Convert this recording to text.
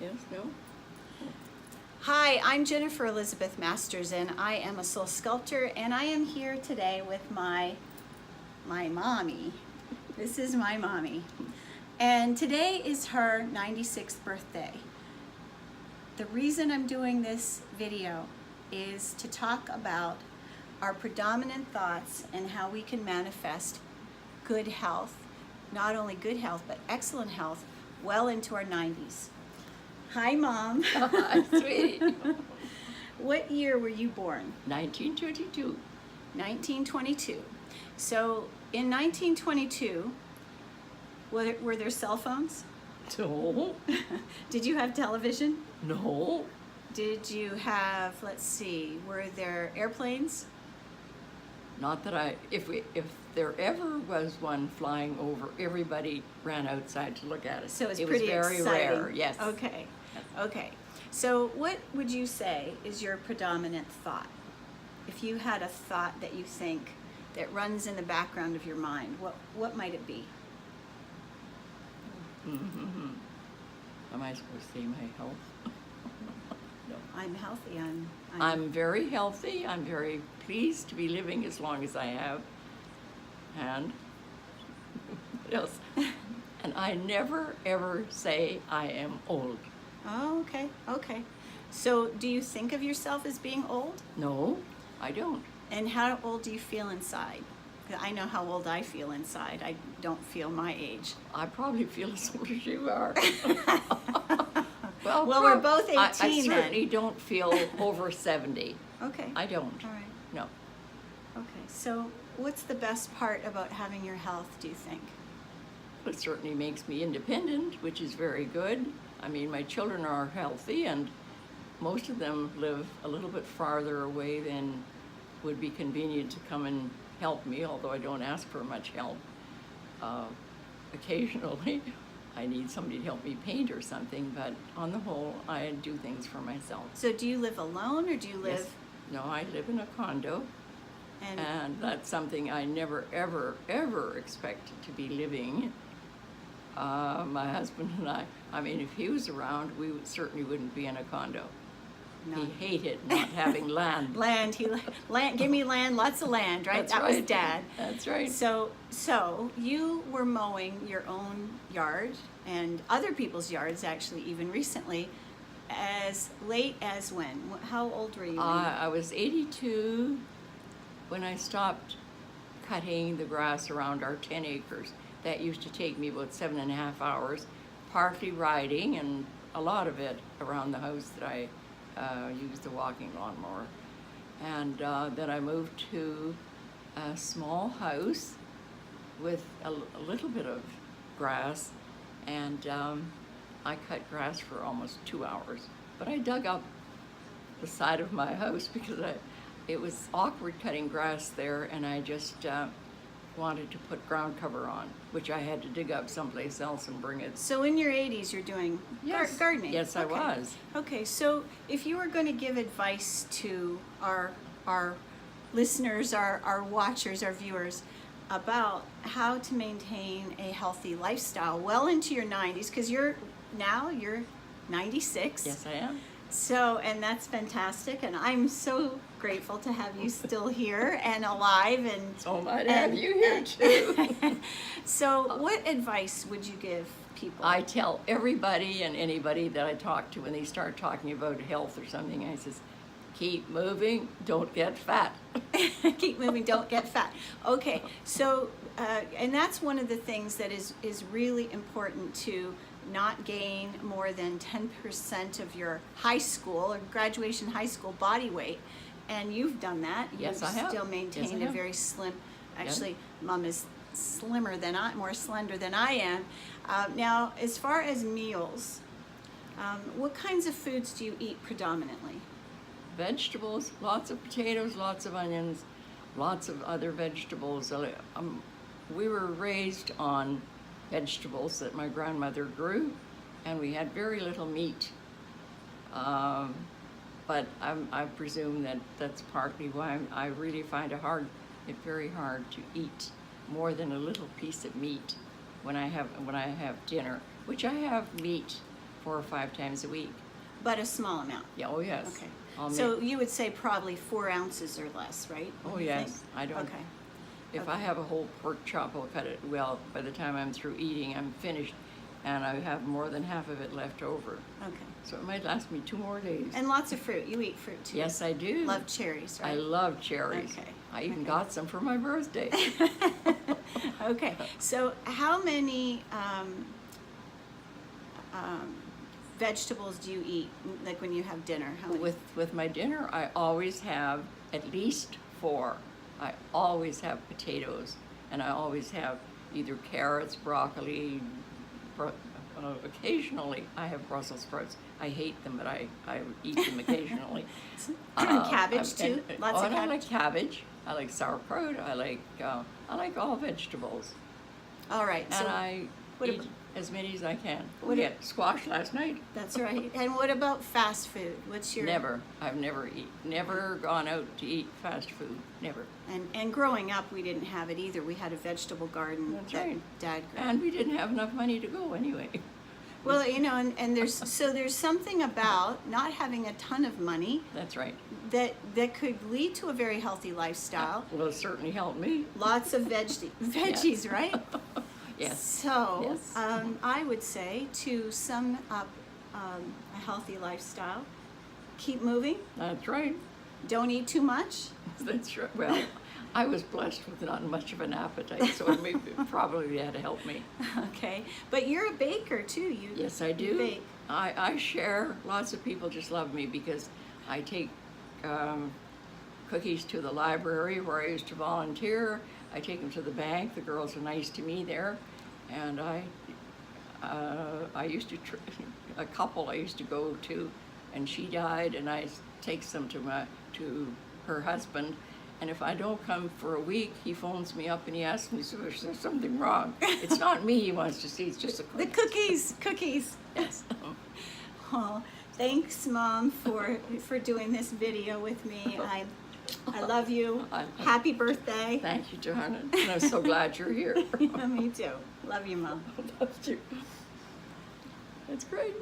Yes, no? Hi, I'm Jennifer Elizabeth Masters, and I am a soul sculptor, and I am here today with my mommy. This is my mommy. And today is her 96th birthday. The reason I'm doing this video is to talk about our predominant thoughts and how we can manifest good health, not only good health, but excellent health, well into our 90s. Hi, Mom. Hi, sweetie. What year were you born? 1922. 1922. So in 1922, were there cell phones? No. Did you have television? No. Did you have, let's see, were there airplanes? Not that if there ever was one flying over, everybody ran outside to look at it. So it pretty was very exciting. rare, yes. Okay, okay. So what would you say is your predominant thought? If you had a thought that you think that runs in the background of your mind, what might it be? Mm-hmm. Am I supposed to say my health? No. I'm healthy. I'm very healthy. I'm very pleased to be living as long as I have. And what else? And I never ever say I am old. Oh, okay, okay. So do you think of yourself as being old? No, I don't. And how old do you feel inside? 'Cause I know how old I feel inside. I don't feel my age. I probably feel as old as you are. Well, we're both 18 I then. certainly don't feel over 70. Okay. I don't. All right. No. Okay. So what's the best part about having your health, do you think? It certainly makes me independent, which is very good. I mean, my children are healthy, and most of them live a little bit farther away than would be convenient to come and help me, although I don't ask for much help. Occasionally, I need somebody to help me paint or something, but on the whole, I do things for myself. So do you live alone, or do you live? Yes. No, I live in a condo, and that's something I never, ever, ever expected to be living. My husband and I mean, if he was around, we certainly wouldn't be in a condo. No. He hated not having land. Land. Give me land, lots of land, right? That's that right. was Dad. That's right. So you were mowing your own yard and other people's yards, actually, even recently, as late as when? How old were you? I was 82 when I stopped cutting the grass around our 10 acres. That used to take me about 7.5 hours, partly riding and a lot of it around the house that I used the walking lawnmower. And then I moved to a small house with a little bit of grass, and I cut grass for almost 2 hours. But I dug up the side of my house because it was awkward cutting grass there, and I just wanted to put ground cover on, which I had to dig up someplace else and bring it. So in your 80s, you're doing gardening? Yes, okay. I was. Okay, so if you were going to give advice to our listeners, our watchers, our viewers, about how to maintain a healthy lifestyle well into your 90s, because you're 96. Yes, I am. So, and that's fantastic, and I'm so grateful to have you still here and alive, and So might have you here too. So what advice would you give people? I tell everybody and anybody that I talk to when they start talking about health or something, I says, keep moving, don't get fat. Keep moving, don't get fat. Okay, so and that's one of the things that is really important, to not gain more than 10% of your high school or graduation high school body weight, and you've done that. Yes, You've I have. Still maintained Yes, I a have. very slim. Actually, Mom is slimmer than more slender than I am. Now, as far as meals, what kinds of foods do you eat predominantly? Vegetables, lots of potatoes, lots of onions, lots of other vegetables. We were raised on vegetables that my grandmother grew, and we had very little meat. But I presume that's partly why I really find it very hard to eat more than a little piece of meat when I have dinner, which I have meat 4 or 5 times a week. But a small amount. Yeah, oh yes. Okay. I'll So make, you would say probably 4 ounces or less, right? oh You yes, think? I don't. Okay. If I have a whole pork chop, I'll cut it. Well, by the time I'm through eating, I'm finished, and I have more than half of it left over. Okay. So it might last me 2 more days. And lots of fruit. You eat fruit too. Yes, I do. Love cherries, right? I love cherries. Okay. I even Okay. got some for my birthday. Okay. So how many vegetables do you eat, like when you have dinner? How many? With my dinner, I always have at least 4. I always have potatoes, and I always have either carrots, broccoli. Occasionally, I have Brussels sprouts. I hate them, but I eat them occasionally. Cabbage too. Lots of I cabbage. like cabbage. I like sauerkraut. I like all vegetables, All right. and So I what eat ab- as many as I can. what We ab- had squash last night. that's right. And what about fast food? What's your Never. I've never gone out to eat fast food. Never. And growing up, we didn't have it either. We had a vegetable garden That's that right. Dad grew. And we didn't have enough money to go anyway. Well, you know, and there's something about not having a ton of money That's right. that could lead to a very healthy lifestyle. Well, it certainly helped me. Lots of veggies, right? Yes. So, Yes. I would say to sum up a healthy lifestyle, keep moving, That's right. don't eat too much. That's right. Well, I was blessed with not much of an appetite, so it probably had to help me. Okay, but you're a baker too. You Yes, I you do. bake. I share. Lots of people just love me because I take cookies to the library where I used to volunteer. I take them to the bank. The girls are nice to me there, and I used to a couple I used to go to, and she died, and I takes them to her husband. And if I don't come for a week, he phones me up and he asks me, so is there something wrong? It's not me he wants to see, it's just The cookies. Yes. Well, thanks, Mom, for doing this video with me. I love you. Happy birthday. Thank you, Johanna. And I'm so glad you're here. Me too. Love you, Mom. Love you. That's great.